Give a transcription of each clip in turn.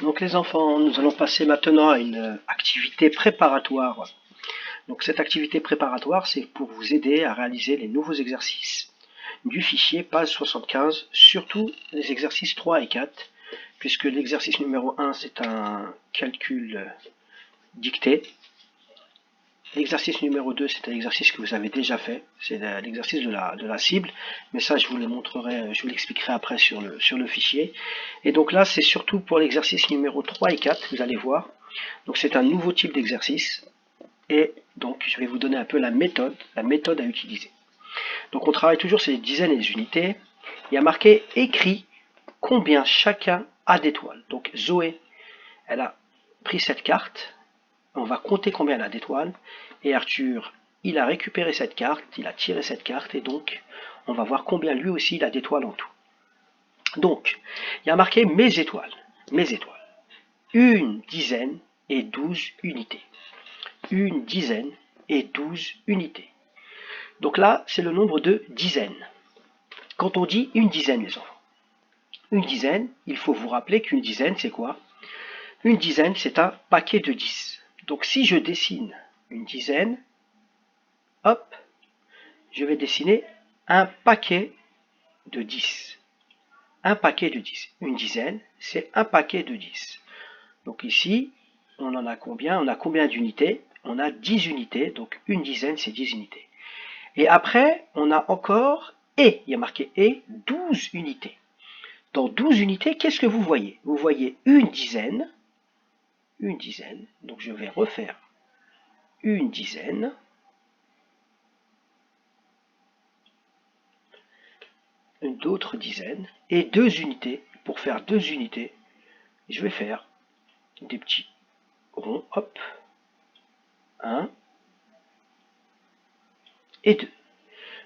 Donc les enfants, nous allons passer maintenant à une activité préparatoire. Donc cette activité préparatoire, c'est pour vous aider à réaliser les nouveaux exercices du fichier page 75, surtout les exercices 3 et 4, puisque l'exercice numéro 1, c'est un calcul dicté. L'exercice numéro 2, c'est un exercice que vous avez déjà fait, c'est l'exercice de la cible, mais ça je vous le montrerai, je vous l'expliquerai après sur le fichier. Et donc là, c'est surtout pour l'exercice numéro 3 et 4, vous allez voir. Donc c'est un nouveau type d'exercice, et donc je vais vous donner un peu la méthode à utiliser. Donc on travaille toujours sur les dizaines et les unités. Il y a marqué écrit combien chacun a d'étoiles. Donc Zoé, elle a pris cette carte. On va compter combien elle a d'étoiles. Et Arthur, il a récupéré cette carte, il a tiré cette carte, et donc on va voir combien lui aussi il a d'étoiles en tout. Donc, il y a marqué mes étoiles. Mes étoiles. Une dizaine et 12 unités. Une dizaine et 12 unités. Donc là, c'est le nombre de dizaines. Quand on dit une dizaine, les enfants, une dizaine, il faut vous rappeler qu'une dizaine, c'est quoi? Une dizaine, c'est un paquet de 10. Donc si je dessine une dizaine, hop, je vais dessiner un paquet de 10. Un paquet de 10. Une dizaine, c'est un paquet de 10. Donc ici, on en a combien? On a combien d'unités? On a 10 unités, donc une dizaine, c'est 10 unités. Et après, on a encore et, il y a marqué et, 12 unités. Dans 12 unités, qu'est-ce que vous voyez? Vous voyez une dizaine, donc je vais refaire une dizaine, d'autres dizaines, et 2 unités. Pour faire 2 unités, je vais faire des petits ronds, hop, 1 et 2.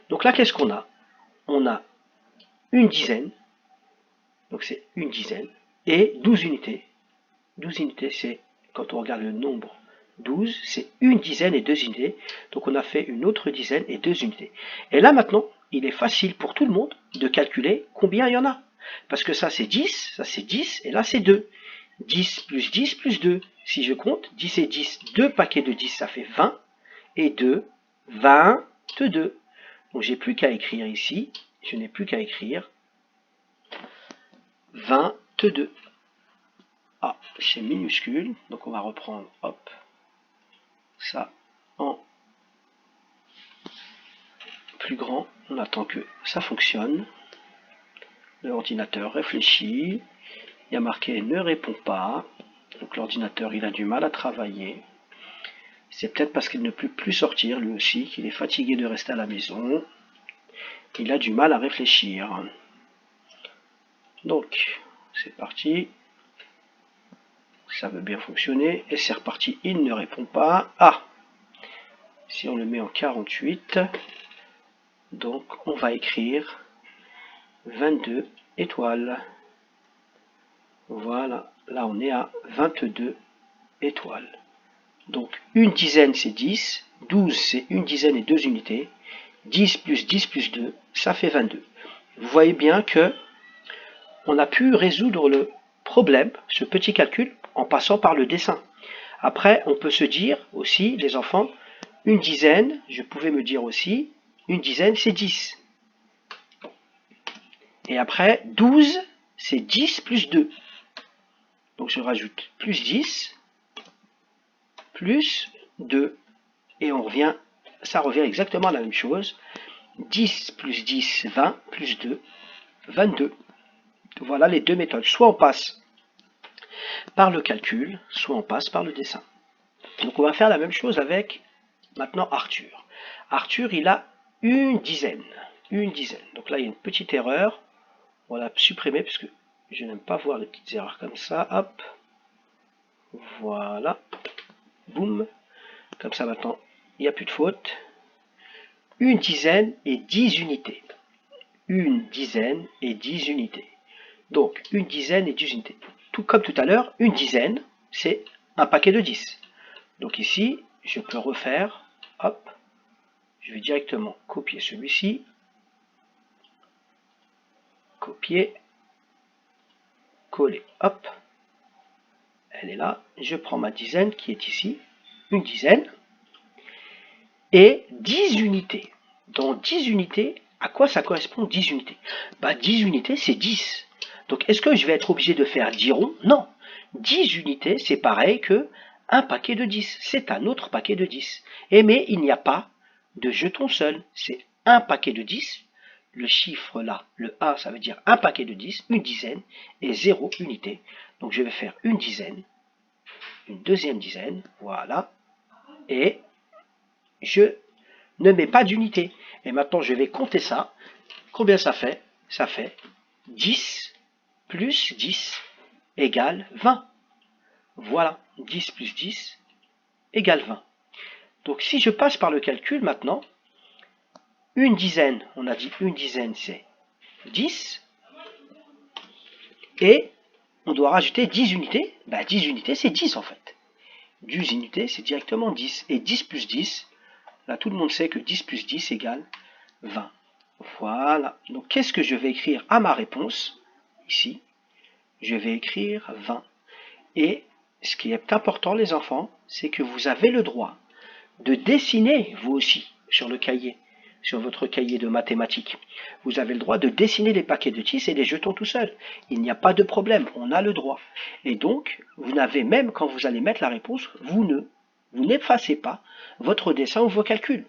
Donc là, qu'est-ce qu'on a? On a une dizaine, donc c'est une dizaine, et 12 unités. 12 unités, c'est, quand on regarde le nombre 12, c'est une dizaine et 2 unités. Donc on a fait une autre dizaine et 2 unités. Et là maintenant, il est facile pour tout le monde de calculer combien il y en a. Parce que ça c'est 10, et là c'est 2. 10 plus 2. Si je compte, 10 et 10, 2 paquets de 10, ça fait 20. Et 2, 22. Donc j'ai plus qu'à écrire ici, je n'ai plus qu'à écrire 22. Ah, c'est minuscule, donc on va reprendre, hop, ça en plus grand. On attend que ça fonctionne. L'ordinateur réfléchit. Il y a marqué ne répond pas. Donc l'ordinateur il a du mal à travailler. C'est peut-être parce qu'il ne peut plus sortir lui aussi, qu'il est fatigué de rester à la maison. Il a du mal à réfléchir. Donc c'est parti. Ça veut bien fonctionner. Et c'est reparti. Il ne répond pas. Ah, si on le met en 48, donc on va écrire 22 étoiles. Voilà, là on est à 22 étoiles. Donc une dizaine c'est 10, 12 c'est une dizaine et 2 unités, 10 plus 2, ça fait 22. Vous voyez bien que on a pu résoudre le problème, ce petit calcul, en passant par le dessin. Après, on peut se dire aussi, les enfants, une dizaine, je pouvais me dire aussi, une dizaine c'est 10. Et après, 12, c'est 10 plus 2. Donc je rajoute plus 10, plus 2. Et on revient, ça revient exactement à la même chose. 10 plus 10, 20, plus 2, 22. Voilà les deux méthodes. Soit on passe par le calcul, soit on passe par le dessin. Donc on va faire la même chose avec maintenant Arthur. Arthur, il a une dizaine. Une dizaine. Donc là, il y a une petite erreur. On va la supprimer parce que je n'aime pas voir les petites erreurs comme ça. Hop. Voilà. Boum. Comme ça maintenant, il n'y a plus de faute. Une dizaine et 10 unités. Une dizaine et 10 unités. Donc, une dizaine et 10 unités. Tout comme tout à l'heure, une dizaine, c'est un paquet de 10. Donc ici, je peux refaire, hop, je vais directement copier celui-ci, copier, coller, hop, elle est là, je prends ma dizaine qui est ici, une dizaine, et 10 unités. Dans 10 unités, à quoi ça correspond 10 unités? 10 unités, c'est 10. Donc, est-ce que je vais être obligé de faire 10 ronds? Non. 10 unités, c'est pareil que un paquet de 10. C'est un autre paquet de 10. Mais il n'y a pas de jeton seul. C'est un paquet de 10. Le chiffre là, le 1, ça veut dire un paquet de 10, une dizaine, et 0 unité. Donc, je vais faire une dizaine, une deuxième dizaine, voilà, et je ne mets pas d'unité. Et maintenant, je vais compter ça. Combien ça fait? Ça fait 10 plus 10 égale 20. Voilà, 10 plus 10 égale 20. Donc, si je passe par le calcul maintenant, une dizaine, on a dit une dizaine, c'est 10. Et on doit rajouter 10 unités. 10 unités, c'est 10 en fait. 10 unités, c'est directement 10. Et 10 plus 10, là, tout le monde sait que 10 plus 10 égale 20. Voilà. Donc, qu'est-ce que je vais écrire à ma réponse? Ici, je vais écrire 20. Et ce qui est important, les enfants, c'est que vous avez le droit de dessiner, vous aussi, sur le cahier, sur votre cahier de mathématiques. Vous avez le droit de dessiner les paquets de 10 et les jetons tout seul. Il n'y a pas de problème, on a le droit. Et donc, vous n'avez même, quand vous allez mettre la réponse, vous n'effacez pas votre dessin ou vos calculs.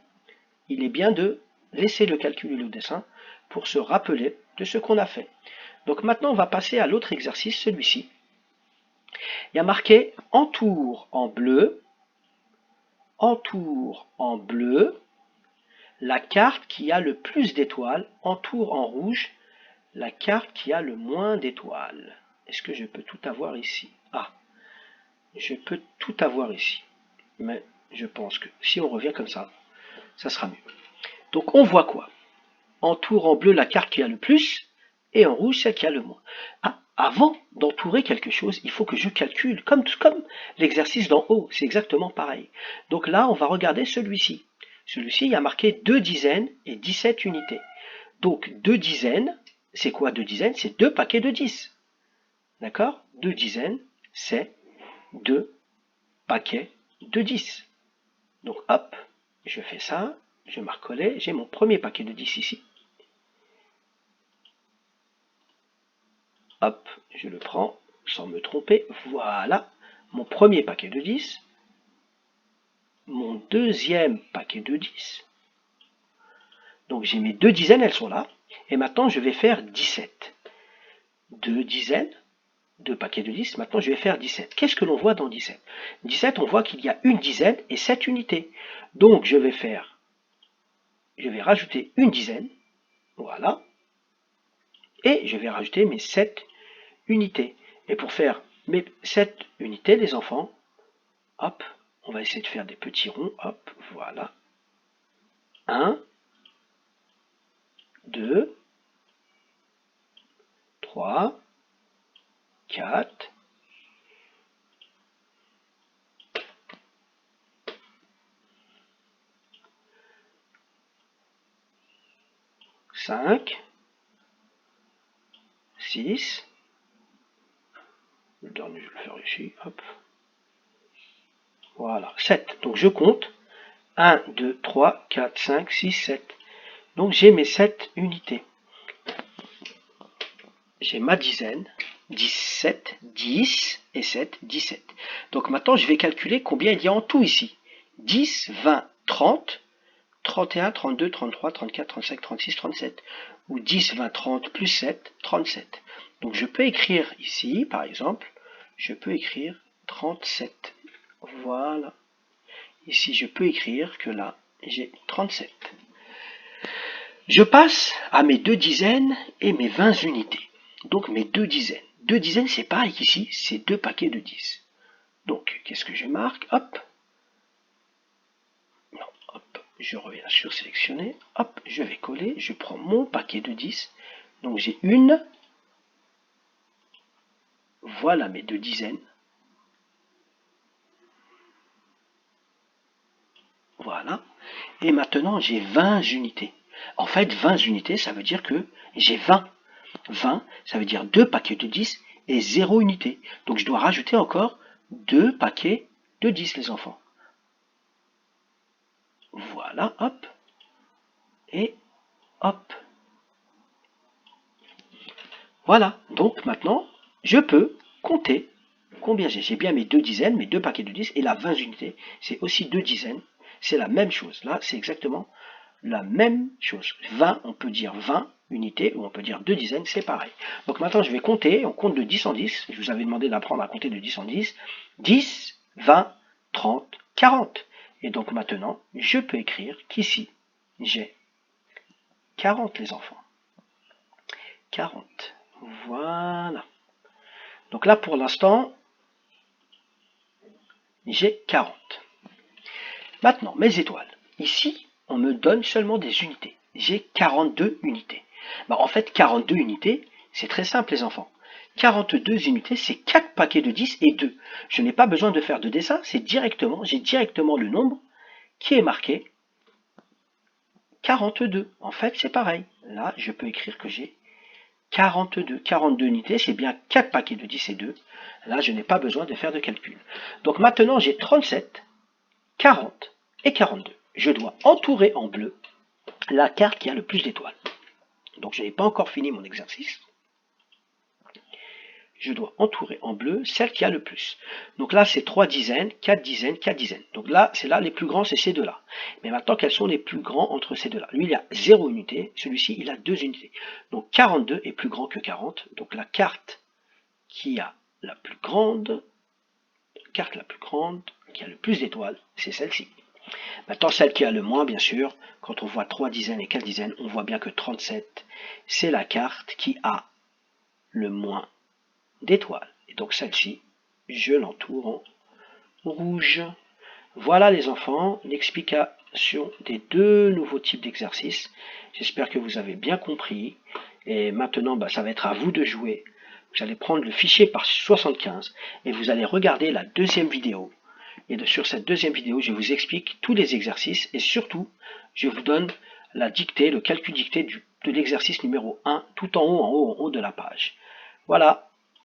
Il est bien de laisser le calcul et le dessin pour se rappeler de ce qu'on a fait. Donc maintenant, on va passer à l'autre exercice, celui-ci. Il y a marqué « entoure en bleu » la carte qui a le plus d'étoiles, entoure en rouge la carte qui a le moins d'étoiles. Est-ce que je peux tout avoir ici? Ah, je peux tout avoir ici. Mais je pense que si on revient comme ça, ça sera mieux. Donc on voit quoi? Entoure en bleu la carte qui a le plus et en rouge celle qui a le moins. Ah, avant d'entourer quelque chose, il faut que je calcule, comme l'exercice d'en haut, c'est exactement pareil. Donc là, on va regarder celui-ci. Celui-ci, il y a marqué 2 dizaines et 17 unités. Donc 2 dizaines, c'est quoi 2 dizaines? C'est 2 paquets de 10. D'accord? 2 dizaines, c'est 2 paquets de 10. Donc hop, je fais ça, je marque coller, j'ai mon premier paquet de 10 ici. Hop, je le prends sans me tromper. Voilà, mon premier paquet de 10. Mon deuxième paquet de 10. Donc j'ai mes 2 dizaines, elles sont là. Et maintenant, je vais faire 17. 2 dizaines, 2 paquets de 10. Maintenant, je vais faire 17. Qu'est-ce que l'on voit dans 17? 17, on voit qu'il y a une dizaine et 7 unités. Donc je vais rajouter une dizaine. Voilà. Et je vais rajouter mes 7 unités. Et pour faire mes 7 unités, les enfants, hop, on va essayer de faire des petits ronds, hop, voilà. 1, 2, 3, 4, 5, 6, le dernier je vais le faire ici, hop, voilà, 7. Donc je compte 1, 2, 3, 4, 5, 6, 7. Donc j'ai mes 7 unités. J'ai ma dizaine, 17, 10 et 7, 17. Donc maintenant je vais calculer combien il y a en tout ici. 10, 20, 30, 31, 32, 33, 34, 35, 36, 37. Ou 10, 20, 30 plus 7, 37. Donc je peux écrire ici, par exemple, je peux écrire 37. Voilà. Ici, je peux écrire que là, j'ai 37. Je passe à mes 2 dizaines et mes 20 unités. Donc mes 2 dizaines. 2 dizaines, c'est pareil qu'ici, c'est 2 paquets de 10. Donc, qu'est-ce que je marque? Hop. Non, hop. Je reviens sur sélectionner. Hop, je vais coller. Je prends mon paquet de 10. Donc j'ai une. Voilà mes 2 dizaines. Voilà. Et maintenant, j'ai 20 unités. En fait, 20 unités, ça veut dire que j'ai 20. 20, ça veut dire 2 paquets de 10 et 0 unité. Donc je dois rajouter encore 2 paquets de 10, les enfants. Voilà, hop. Et hop. Voilà, donc maintenant, je peux compter combien j'ai. J'ai bien mes 2 dizaines, mes 2 paquets de 10, et la 20 unités, c'est aussi 2 dizaines. C'est la même chose. Là, c'est exactement la même chose. 20, on peut dire 20 unités, ou on peut dire 2 dizaines, c'est pareil. Donc maintenant, je vais compter, on compte de 10 en 10. Je vous avais demandé d'apprendre à compter de 10 en 10. 10, 20, 30, 40. Et donc maintenant, je peux écrire qu'ici, j'ai 40, les enfants. 40. Voilà. Donc là, pour l'instant, j'ai 40. Maintenant, mes étoiles. Ici, on me donne seulement des unités. J'ai 42 unités. En fait, 42 unités, c'est très simple, les enfants. 42 unités, c'est 4 paquets de 10 et 2. Je n'ai pas besoin de faire de dessin, j'ai directement le nombre qui est marqué 42. En fait, c'est pareil. Là, je peux écrire que j'ai 42. 42 unités, c'est bien 4 paquets de 10 et 2. Là, je n'ai pas besoin de faire de calcul. Donc maintenant, j'ai 37, 40 et 42. Je dois entourer en bleu la carte qui a le plus d'étoiles. Donc je n'ai pas encore fini mon exercice. Je dois entourer en bleu celle qui a le plus. Donc là, c'est 3 dizaines, 4 dizaines, 4 dizaines. Donc là, c'est là les plus grands, c'est ces deux-là. Mais maintenant, quels sont les plus grands entre ces deux-là? Lui, il a 0 unité, celui-ci, il a 2 unités. Donc 42 est plus grand que 40. Donc la carte qui a la plus grande, qui a le plus d'étoiles, c'est celle-ci. Maintenant, celle qui a le moins, bien sûr, quand on voit 3 dizaines et 4 dizaines, on voit bien que 37, c'est la carte qui a le moins d'étoiles. Et donc celle-ci, je l'entoure en rouge. Voilà les enfants, l'explication des deux nouveaux types d'exercices. J'espère que vous avez bien compris. Et maintenant, ça va être à vous de jouer. Vous allez prendre le fichier par 75 et vous allez regarder la deuxième vidéo. Et sur cette deuxième vidéo, je vous explique tous les exercices et surtout, je vous donne la dictée, le calcul dicté de l'exercice numéro 1 tout en haut de la page. Voilà.